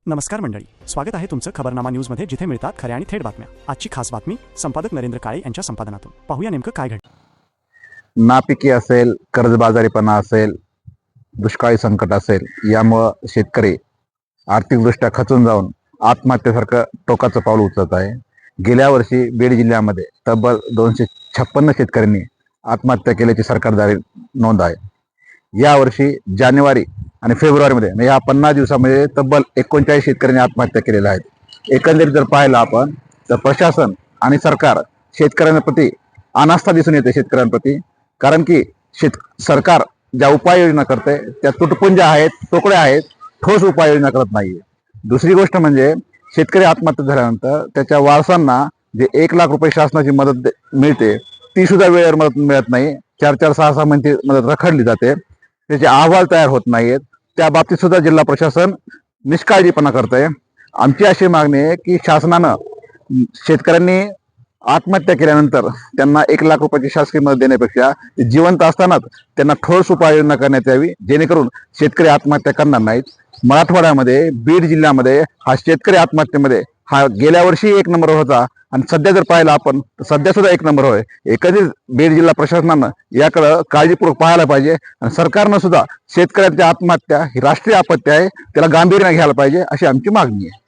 नमस्कार मंडळी, स्वागत आहे तुमचं खबरनामा न्यूजमध्ये, जिथे मिळतात खऱ्या आणि थेट बातम्या। आजची खास बातमी संपादक नरेंद्र काळे यांच्या संपादनातून। पाहूया नेमकं काय घडलं। नापिकी असेल, कर्जबाजारीपणा असेल, दुष्काळी संकट असेल, यामुळे शेतकरी आर्थिकदृष्ट्या खचून जाऊन आत्महत्येसारखं टोकाचं पाऊल उचलत आहे। गेल्या वर्षी बीड जिल्ह्यामध्ये तब्बल 256 शेतकऱ्यांनी आत्महत्या केल्याची सरकारद्वारे नोंद आहे। या वर्षी जानेवारी आणि फेब्रुवारीमध्ये या 50 दिवसामध्ये तब्बल 39 शेतकऱ्यांनी आत्महत्या केलेल्या आहेत। एकंदरीत जर पाहिलं आपण तर प्रशासन आणि सरकार शेतकऱ्यांप्रती अनास्था दिसून येते शेतकऱ्यांप्रती, कारण की सरकार ज्या उपाययोजना करते त्या तुटपुंज्या आहेत, तोकड्या आहेत, ठोस उपाययोजना करत नाहीये। दुसरी गोष्ट म्हणजे शेतकरी आत्महत्या झाल्यानंतर त्याच्या वारसांना जे 1 लाख रुपये शासनाची मदत मिळते ती सुद्धा वेळेवर मदत मिळत नाही। 4-4, 6-6 महिने मदत रखडली जाते, त्याचे अहवाल तयार होत नाहीत। त्या बाबतीत सुद्धा जिल्हा प्रशासन निष्काळजीपणा करतंय। आमची अशी मागणी आहे की शासनानं शेतकऱ्यांनी आत्महत्या केल्यानंतर त्यांना 1 लाख रुपयाची शासकीय मदत देण्यापेक्षा जिवंत असतानाच त्यांना ठोस उपाययोजना करण्यात यावी, जेणेकरून शेतकरी आत्महत्या करणार नाहीत। मराठवाड्यामध्ये बीड जिल्ह्यामध्ये हा शेतकरी आत्महत्येमध्ये हा गेल्या वर्षी 1 नंबर होता आणि सध्या जर पाहिलं आपण तर सध्या सुद्धा 1 नंबर होय। एकंदरीत बीड जिल्हा प्रशासनानं याकडे काळजीपूर्वक पाहायला पाहिजे आणि सरकारनं सुद्धा शेतकऱ्यांची आत्महत्या ही राष्ट्रीय आपत्ती आहे, त्याला गांभीर्याने घ्यायला पाहिजे, अशी आमची मागणी आहे।